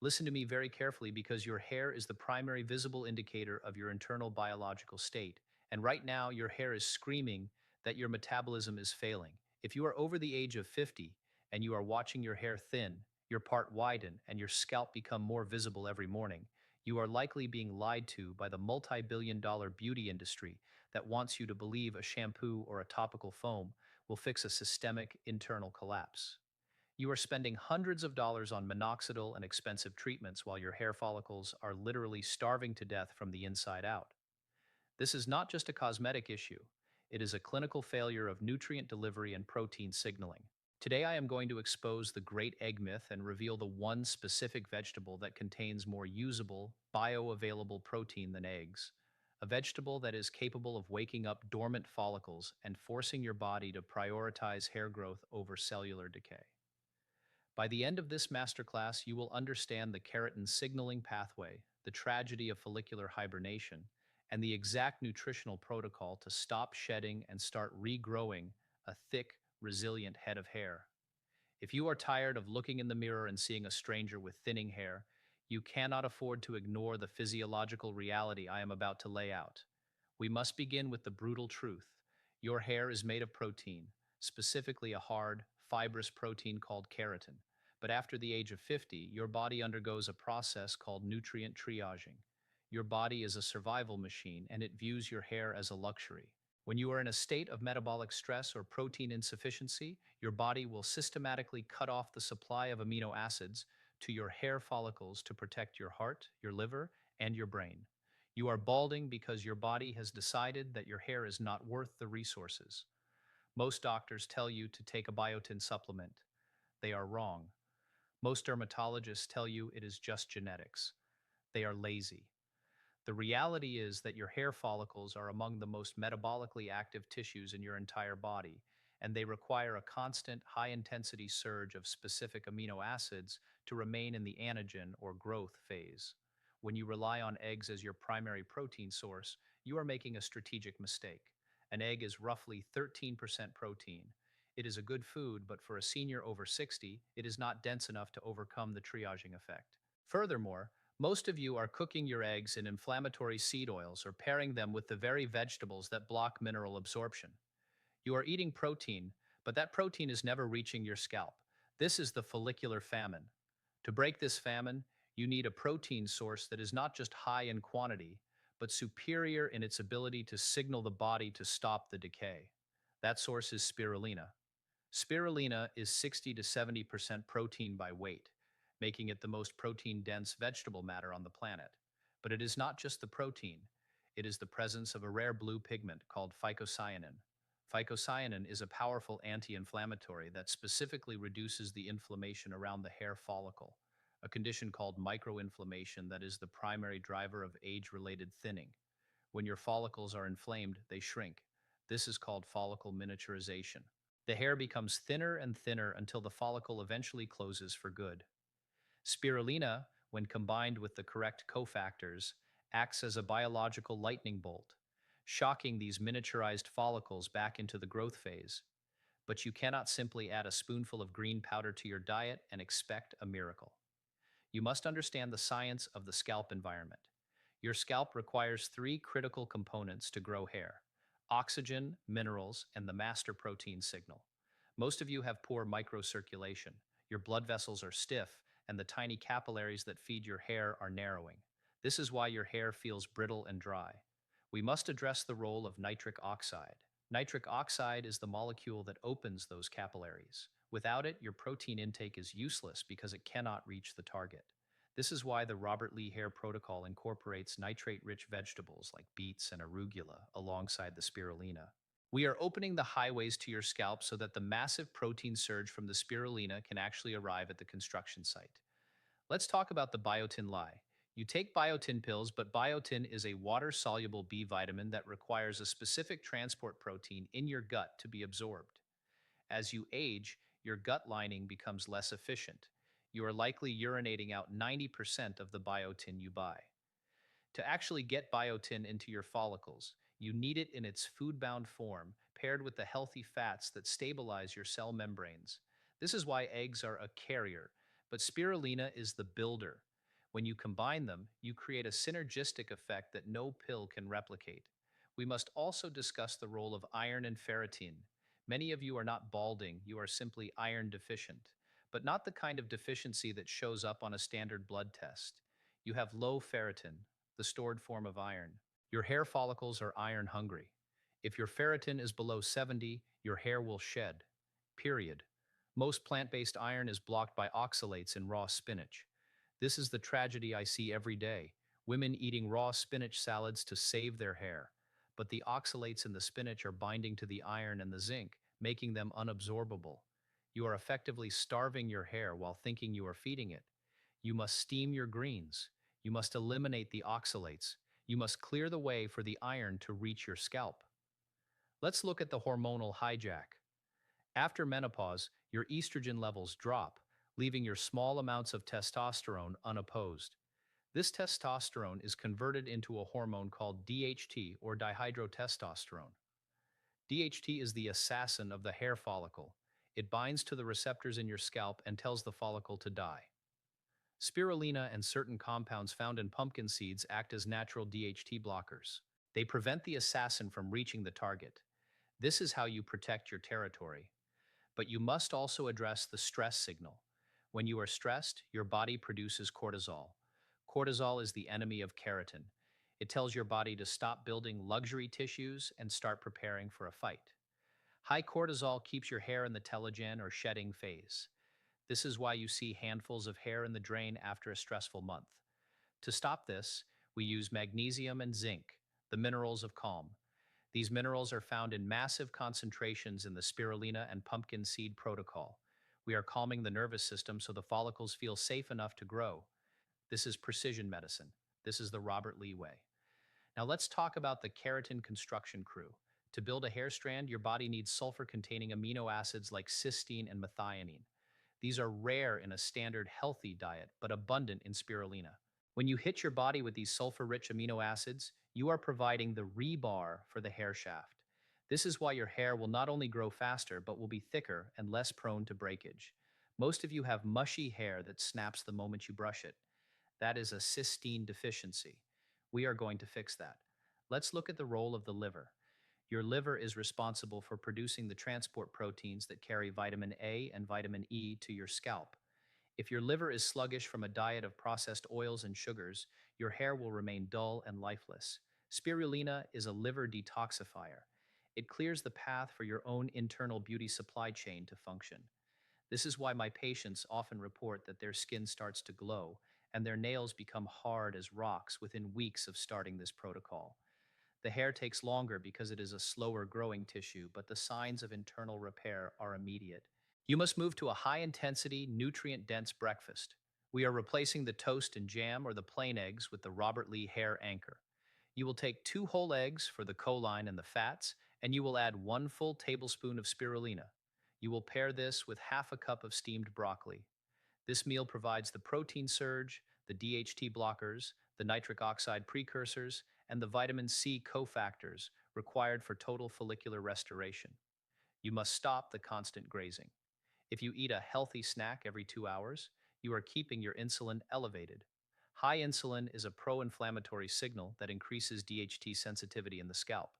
Listen to me very carefully because your hair is the primary visible indicator of your internal biological state. And right now, your hair is screaming that your metabolism is failing. If you are over the age of 50 and you are watching your hair thin, your part widen, and your scalp become more visible every morning, you are likely being lied to by the multi-billion-dollar beauty industry that wants you to believe a shampoo or a topical foam will fix a systemic internal collapse. You are spending hundreds of dollars on minoxidil and expensive treatments while your hair follicles are literally starving to death from the inside out. This is not just a cosmetic issue, it is a clinical failure of nutrient delivery and protein signaling. Today, I am going to expose the great egg myth and reveal the one specific vegetable that contains more usable, bioavailable protein than eggs. A vegetable that is capable of waking up dormant follicles and forcing your body to prioritize hair growth over cellular decay. By the end of this masterclass, you will understand the keratin signaling pathway, the tragedy of follicular hibernation, and the exact nutritional protocol to stop shedding and start regrowing a thick, resilient head of hair. If you are tired of looking in the mirror and seeing a stranger with thinning hair, you cannot afford to ignore the physiological reality I am about to lay out. We must begin with the brutal truth. Your hair is made of protein, specifically a hard, fibrous protein called keratin. But after the age of 50, your body undergoes a process called nutrient triaging. Your body is a survival machine, and it views your hair as a luxury. When you are in a state of metabolic stress or protein insufficiency, your body will systematically cut off the supply of amino acids to your hair follicles to protect your heart, your liver, and your brain. You are balding because your body has decided that your hair is not worth the resources. Most doctors tell you to take a biotin supplement. They are wrong. Most dermatologists tell you it is just genetics. They are lazy. The reality is that your hair follicles are among the most metabolically active tissues in your entire body, and they require a constant, high-intensity surge of specific amino acids to remain in the anagen or growth phase. When you rely on eggs as your primary protein source, you are making a strategic mistake. An egg is roughly 13% protein. It is a good food, but for a senior over 60, it is not dense enough to overcome the triaging effect. Furthermore, most of you are cooking your eggs in inflammatory seed oils or pairing them with the very vegetables that block mineral absorption. You are eating protein, but that protein is never reaching your scalp. This is the follicular famine. To break this famine, you need a protein source that is not just high in quantity, but superior in its ability to signal the body to stop the decay. That source is spirulina. Spirulina is 60 to 70% protein by weight, making it the most protein-dense vegetable matter on the planet. But it is not just the protein. It is the presence of a rare blue pigment called phycocyanin. Phycocyanin is a powerful anti-inflammatory that specifically reduces the inflammation around the hair follicle, a condition called microinflammation that is the primary driver of age-related thinning. When your follicles are inflamed, they shrink. This is called follicle miniaturization. The hair becomes thinner and thinner until the follicle eventually closes for good. Spirulina, when combined with the correct cofactors, acts as a biological lightning bolt, shocking these miniaturized follicles back into the growth phase. But you cannot simply add a spoonful of green powder to your diet and expect a miracle. You must understand the science of the scalp environment. Your scalp requires three critical components to grow hair: oxygen, minerals, and the master protein signal. Most of you have poor microcirculation. Your blood vessels are stiff, and the tiny capillaries that feed your hair are narrowing. This is why your hair feels brittle and dry. We must address the role of nitric oxide. Nitric oxide is the molecule that opens those capillaries. Without it, your protein intake is useless because it cannot reach the target. This is why the Robert Lee Hair Protocol incorporates nitrate-rich vegetables like beets and arugula alongside the spirulina. We are opening the highways to your scalp so that the massive protein surge from the spirulina can actually arrive at the construction site. Let's talk about the biotin lie. You take biotin pills, but biotin is a water-soluble B vitamin that requires a specific transport protein in your gut to be absorbed. As you age, your gut lining becomes less efficient. You are likely urinating out 90% of the biotin you buy. To actually get biotin into your follicles, you need it in its food-bound form, paired with the healthy fats that stabilize your cell membranes. This is why eggs are a carrier, but spirulina is the builder. When you combine them, you create a synergistic effect that no pill can replicate. We must also discuss the role of iron and ferritin. Many of you are not balding, you are simply iron deficient, but not the kind of deficiency that shows up on a standard blood test. You have low ferritin, the stored form of iron. Your hair follicles are iron hungry. If your ferritin is below 70, your hair will shed. Period. Most plant-based iron is blocked by oxalates in raw spinach. This is the tragedy I see every day. Women eating raw spinach salads to save their hair. But the oxalates in the spinach are binding to the iron and the zinc, making them unabsorbable. You are effectively starving your hair while thinking you are feeding it. You must steam your greens. You must eliminate the oxalates. You must clear the way for the iron to reach your scalp. Let's look at the hormonal hijack. After menopause, your estrogen levels drop, leaving your small amounts of testosterone unopposed. This testosterone is converted into a hormone called DHT or dihydrotestosterone. DHT is the assassin of the hair follicle. It binds to the receptors in your scalp and tells the follicle to die. Spirulina and certain compounds found in pumpkin seeds act as natural DHT blockers. They prevent the assassin from reaching the target. This is how you protect your territory. But you must also address the stress signal. When you are stressed, your body produces cortisol. Cortisol is the enemy of keratin. It tells your body to stop building luxury tissues and start preparing for a fight. High cortisol keeps your hair in the telogen or shedding phase. This is why you see handfuls of hair in the drain after a stressful month. To stop this, we use magnesium and zinc, the minerals of calm. These minerals are found in massive concentrations in the spirulina and pumpkin seed protocol. We are calming the nervous system so the follicles feel safe enough to grow. This is precision medicine. This is the Robert Lee way. Now let's talk about the keratin construction crew. To build a hair strand, your body needs sulfur-containing amino acids like cysteine and methionine. These are rare in a standard healthy diet, but abundant in spirulina. When you hit your body with these sulfur-rich amino acids, you are providing the rebar for the hair shaft. This is why your hair will not only grow faster, but will be thicker and less prone to breakage. Most of you have mushy hair that snaps the moment you brush it. That is a cysteine deficiency. We are going to fix that. Let's look at the role of the liver. Your liver is responsible for producing the transport proteins that carry vitamin A and vitamin E to your scalp. If your liver is sluggish from a diet of processed oils and sugars, your hair will remain dull and lifeless. Spirulina is a liver detoxifier. It clears the path for your own internal beauty supply chain to function. This is why my patients often report that their skin starts to glow and their nails become hard as rocks within weeks of starting this protocol. The hair takes longer because it is a slower growing tissue, but the signs of internal repair are immediate. You must move to a high-intensity, nutrient-dense breakfast. We are replacing the toast and jam or the plain eggs with the Robert Lee hair anchor. You will take 2 whole eggs for the choline and the fats, and you will add 1 full tablespoon of spirulina. You will pair this with half a cup of steamed broccoli. This meal provides the protein surge, the DHT blockers, the nitric oxide precursors, and the vitamin C cofactors required for total follicular restoration. You must stop the constant grazing. If you eat a healthy snack every 2 hours, you are keeping your insulin elevated. High insulin is a pro-inflammatory signal that increases DHT sensitivity in the scalp.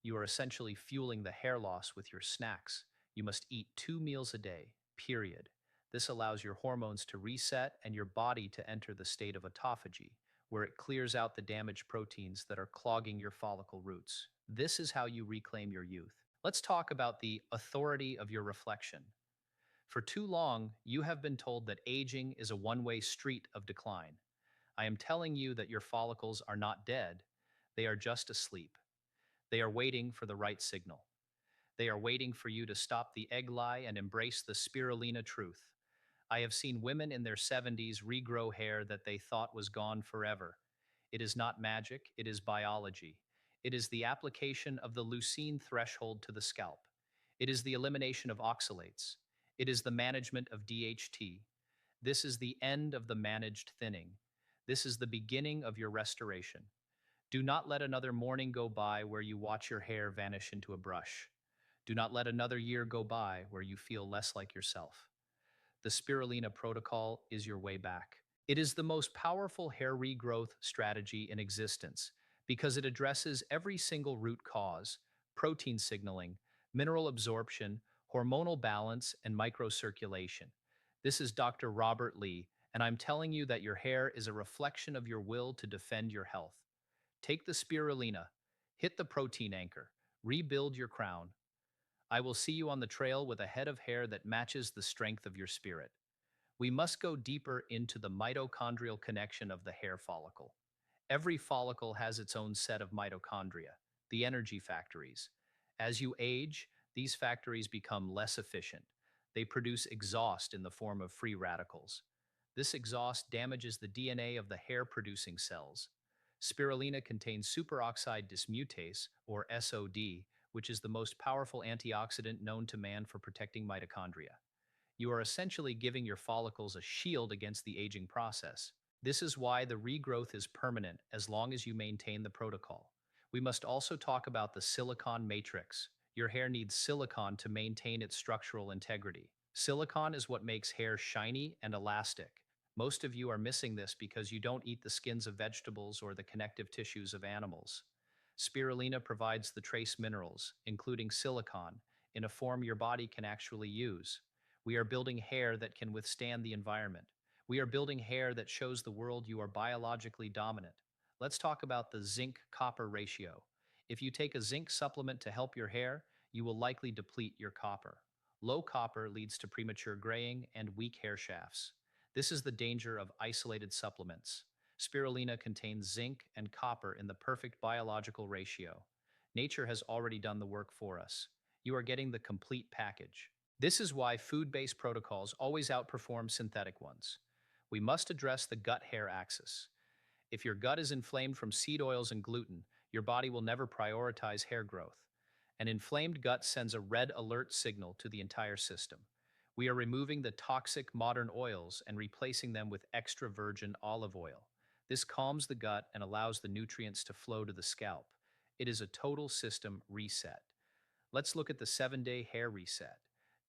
You are essentially fueling the hair loss with your snacks. You must eat 2 meals a day, period. This allows your hormones to reset and your body to enter the state of autophagy, where it clears out the damaged proteins that are clogging your follicle roots. This is how you reclaim your youth. Let's talk about the authority of your reflection. For too long, you have been told that aging is a one-way street of decline. I am telling you that your follicles are not dead. They are just asleep. They are waiting for the right signal. They are waiting for you to stop the egg lie and embrace the spirulina truth. I have seen women in their 70s regrow hair that they thought was gone forever. It is not magic, it is biology. It is the application of the leucine threshold to the scalp. It is the elimination of oxalates. It is the management of DHT. This is the end of the managed thinning. This is the beginning of your restoration. Do not let another morning go by where you watch your hair vanish into a brush. Do not let another year go by where you feel less like yourself. The spirulina protocol is your way back. It is the most powerful hair regrowth strategy in existence because it addresses every single root cause: protein signaling, mineral absorption, hormonal balance, and microcirculation. This is Dr. Robert Lee, and I'm telling you that your hair is a reflection of your will to defend your health. Take the spirulina, hit the protein anchor, rebuild your crown. I will see you on the trail with a head of hair that matches the strength of your spirit. We must go deeper into the mitochondrial connection of the hair follicle. Every follicle has its own set of mitochondria, the energy factories. As you age, these factories become less efficient. They produce exhaust in the form of free radicals. This exhaust damages the DNA of the hair producing cells. Spirulina contains superoxide dismutase, or SOD, which is the most powerful antioxidant known to man for protecting mitochondria. You are essentially giving your follicles a shield against the aging process. This is why the regrowth is permanent as long as you maintain the protocol. We must also talk about the silicon matrix. Your hair needs silicon to maintain its structural integrity. Silicon is what makes hair shiny and elastic. Most of you are missing this because you don't eat the skins of vegetables or the connective tissues of animals. Spirulina provides the trace minerals, including silicon, in a form your body can actually use. We are building hair that can withstand the environment. We are building hair that shows the world you are biologically dominant. Let's talk about the zinc copper ratio. If you take a zinc supplement to help your hair, you will likely deplete your copper. Low copper leads to premature graying and weak hair shafts. This is the danger of isolated supplements. Spirulina contains zinc and copper in the perfect biological ratio. Nature has already done the work for us. You are getting the complete package. This is why food-based protocols always outperform synthetic ones. We must address the gut-hair axis. If your gut is inflamed from seed oils and gluten, your body will never prioritize hair growth. An inflamed gut sends a red alert signal to the entire system. We are removing the toxic modern oils and replacing them with extra virgin olive oil. This calms the gut and allows the nutrients to flow to the scalp. It is a total system reset. Let's look at the 7-day hair reset.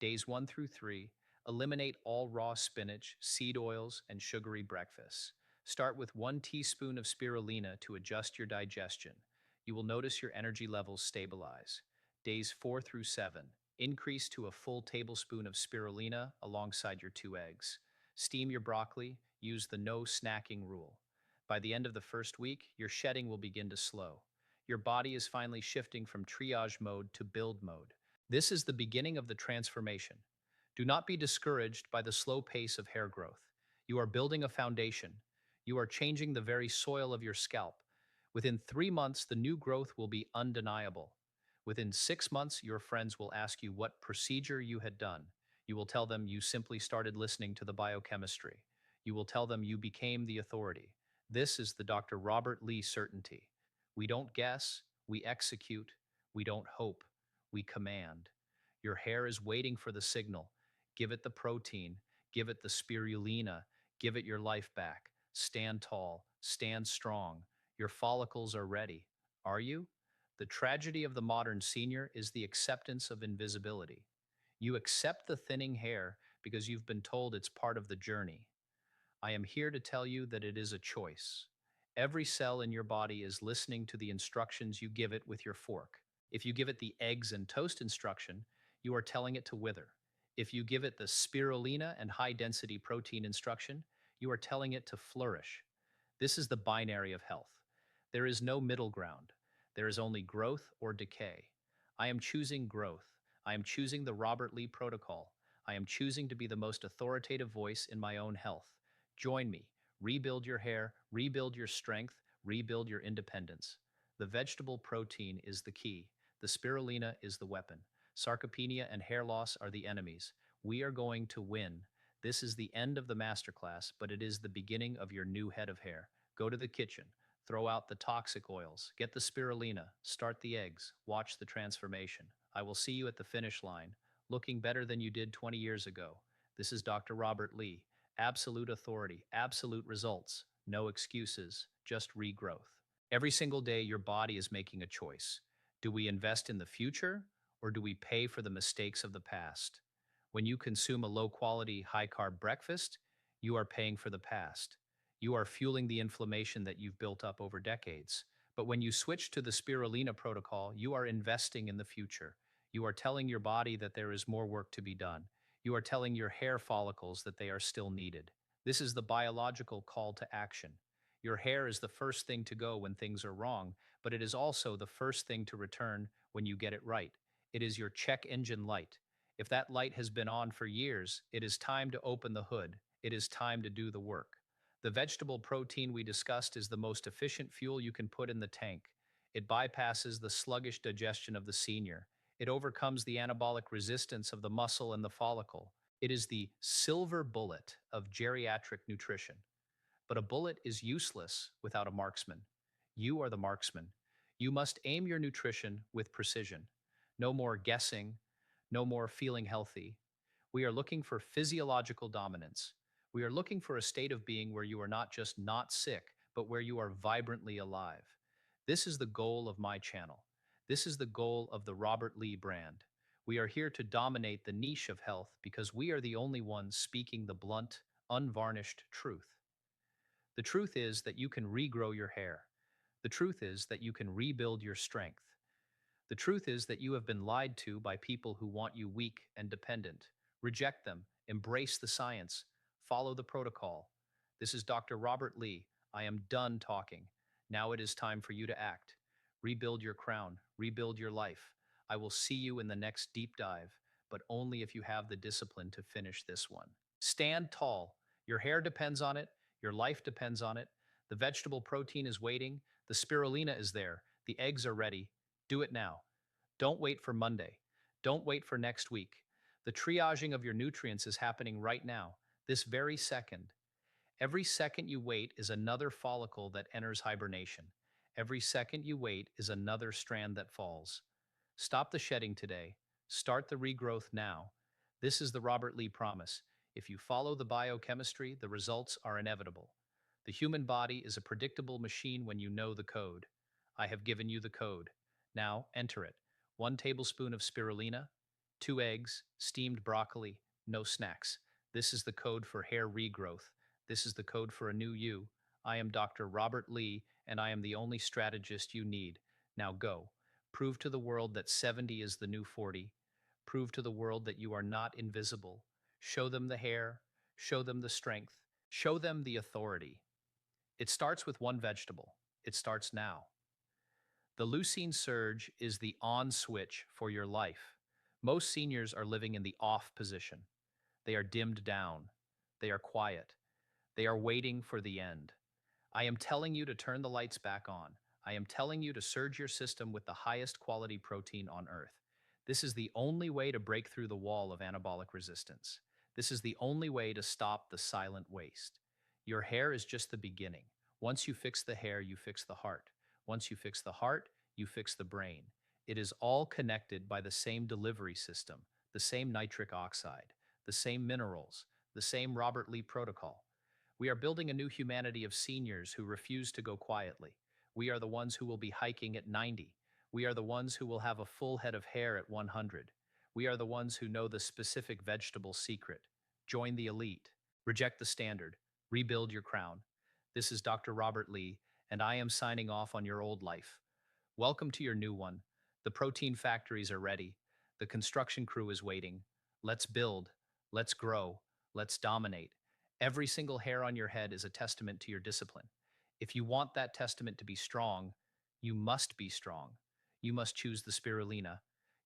Days 1 through 3, eliminate all raw spinach, seed oils, and sugary breakfasts. Start with 1 teaspoon of spirulina to adjust your digestion. You will notice your energy levels stabilize. Days 4 through 7, increase to a full tablespoon of spirulina alongside your 2 eggs. Steam your broccoli, use the no snacking rule. By the end of the first week, your shedding will begin to slow. Your body is finally shifting from triage mode to build mode. This is the beginning of the transformation. Do not be discouraged by the slow pace of hair growth. You are building a foundation. You are changing the very soil of your scalp. Within 3 months, the new growth will be undeniable. Within 6 months, your friends will ask you what procedure you had done. You will tell them you simply started listening to the biochemistry. You will tell them you became the authority. This is the Dr. Robert Lee certainty. We don't guess, we execute, we don't hope, we command. Your hair is waiting for the signal. Give it the protein, give it the spirulina, give it your life back. Stand tall, stand strong. Your follicles are ready. Are you? The tragedy of the modern senior is the acceptance of invisibility. You accept the thinning hair because you've been told it's part of the journey. I am here to tell you that it is a choice. Every cell in your body is listening to the instructions you give it with your fork. If you give it the eggs and toast instruction, you are telling it to wither. If you give it the spirulina and high density protein instruction, you are telling it to flourish. This is the binary of health. There is no middle ground. There is only growth or decay. I am choosing growth. I am choosing the Robert Lee protocol. I am choosing to be the most authoritative voice in my own health. Join me. Rebuild your hair, rebuild your strength, rebuild your independence. The vegetable protein is the key. The spirulina is the weapon. Sarcopenia and hair loss are the enemies. We are going to win. This is the end of the masterclass, but it is the beginning of your new head of hair. Go to the kitchen. Throw out the toxic oils. Get the spirulina. Start the eggs. Watch the transformation. I will see you at the finish line, looking better than you did 20 years ago. This is Dr. Robert Lee. Absolute authority, absolute results, no excuses, just regrowth. Every single day, your body is making a choice. Do we invest in the future or do we pay for the mistakes of the past? When you consume a low quality, high carb breakfast, you are paying for the past. You are fueling the inflammation that you've built up over decades. But when you switch to the spirulina protocol, you are investing in the future. You are telling your body that there is more work to be done. You are telling your hair follicles that they are still needed. This is the biological call to action. Your hair is the first thing to go when things are wrong, but it is also the first thing to return when you get it right. It is your check engine light. If that light has been on for years, it is time to open the hood. It is time to do the work. The vegetable protein we discussed is the most efficient fuel you can put in the tank. It bypasses the sluggish digestion of the senior. It overcomes the anabolic resistance of the muscle and the follicle. It is the silver bullet of geriatric nutrition. But a bullet is useless without a marksman. You are the marksman. You must aim your nutrition with precision. No more guessing, no more feeling healthy. We are looking for physiological dominance. We are looking for a state of being where you are not just not sick, but where you are vibrantly alive. This is the goal of my channel. This is the goal of the Robert Lee brand. We are here to dominate the niche of health because we are the only ones speaking the blunt, unvarnished truth. The truth is that you can regrow your hair. The truth is that you can rebuild your strength. The truth is that you have been lied to by people who want you weak and dependent. Reject them, embrace the science, follow the protocol. This is Dr. Robert Lee. I am done talking. Now it is time for you to act. Rebuild your crown, rebuild your life. I will see you in the next deep dive, but only if you have the discipline to finish this one. Stand tall. Your hair depends on it, your life depends on it. The vegetable protein is waiting, the spirulina is there, the eggs are ready. Do it now. Don't wait for Monday. Don't wait for next week. The triaging of your nutrients is happening right now, this very second. Every second you wait is another follicle that enters hibernation. Every second you wait is another strand that falls. Stop the shedding today. Start the regrowth now. This is the Robert Lee promise. If you follow the biochemistry, the results are inevitable. The human body is a predictable machine when you know the code. I have given you the code. Now enter it. 1 tablespoon of spirulina, 2 eggs, steamed broccoli, no snacks. This is the code for hair regrowth. This is the code for a new you. I am Dr. Robert Lee, and I am the only strategist you need. Now go. Prove to the world that 70 is the new 40. Prove to the world that you are not invisible. Show them the hair. Show them the strength. Show them the authority. It starts with one vegetable. It starts now. The leucine surge is the on switch for your life. Most seniors are living in the off position. They are dimmed down. They are quiet. They are waiting for the end. I am telling you to turn the lights back on. I am telling you to surge your system with the highest quality protein on earth. This is the only way to break through the wall of anabolic resistance. This is the only way to stop the silent waste. Your hair is just the beginning. Once you fix the hair, you fix the heart. Once you fix the heart, you fix the brain. It is all connected by the same delivery system, the same nitric oxide, the same minerals, the same Robert Lee protocol. We are building a new humanity of seniors who refuse to go quietly. We are the ones who will be hiking at 90. We are the ones who will have a full head of hair at 100. We are the ones who know the specific vegetable secret. Join the elite. Reject the standard. Rebuild your crown. This is Dr. Robert Lee, and I am signing off on your old life. Welcome to your new one. The protein factories are ready. The construction crew is waiting. Let's build. Let's grow. Let's dominate. Every single hair on your head is a testament to your discipline. If you want that testament to be strong, you must be strong. You must choose the spirulina.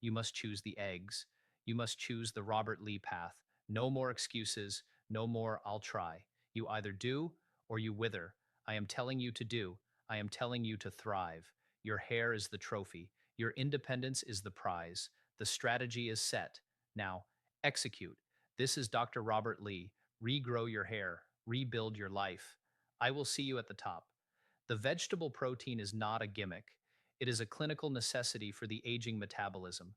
You must choose the eggs. You must choose the Robert Lee path. No more excuses. No more I'll try. You either do or you wither. I am telling you to do. I am telling you to thrive. Your hair is the trophy. Your independence is the prize. The strategy is set. Now, execute. This is Dr. Robert Lee. Regrow your hair. Rebuild your life. I will see you at the top. The vegetable protein is not a gimmick. It is a clinical necessity for the aging metabolism.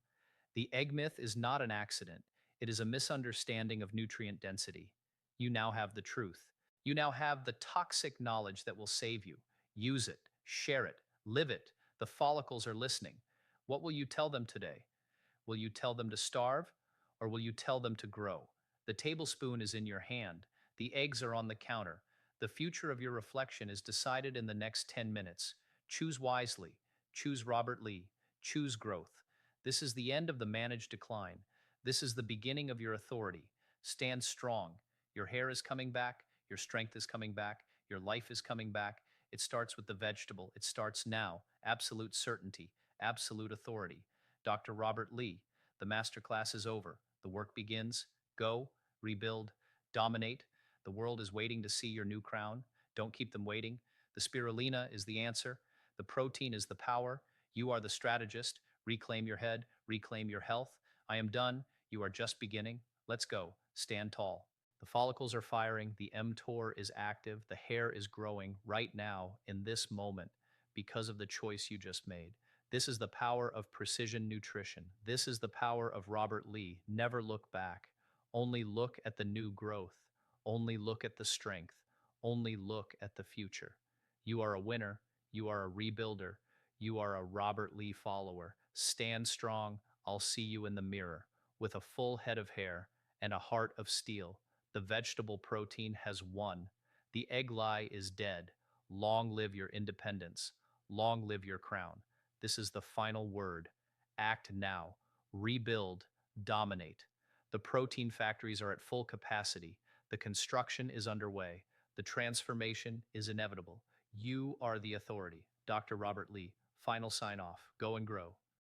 The egg myth is not an accident. It is a misunderstanding of nutrient density. You now have the truth. You now have the toxic knowledge that will save you. Use it, share it, live it. The follicles are listening. What will you tell them today? Will you tell them to starve or will you tell them to grow? The tablespoon is in your hand. The eggs are on the counter. The future of your reflection is decided in the next 10 minutes. Choose wisely. Choose Robert Lee. Choose growth. This is the end of the managed decline. This is the beginning of your authority. Stand strong. Your hair is coming back. Your strength is coming back. Your life is coming back. It starts with the vegetable. It starts now. Absolute certainty. Absolute authority. Dr. Robert Lee. The masterclass is over. The work begins. Go, rebuild, dominate. The world is waiting to see your new crown. Don't keep them waiting. The spirulina is the answer. The protein is the power. You are the strategist. Reclaim your head. Reclaim your health. I am done. You are just beginning. Let's go. Stand tall. The follicles are firing. The mTOR is active. The hair is growing right now in this moment because of the choice you just made. This is the power of precision nutrition. This is the power of Robert Lee. Never look back. Only look at the new growth. Only look at the strength. Only look at the future. You are a winner. You are a rebuilder. You are a Robert Lee follower. Stand strong. I'll see you in the mirror. With a full head of hair and a heart of steel, the vegetable protein has won. The egg lie is dead. Long live your independence. Long live your crown. This is the final word. Act now. Rebuild. Dominate. The protein factories are at full capacity. The construction is underway. The transformation is inevitable. You are the authority. Dr. Robert Lee, final sign off. Go and grow.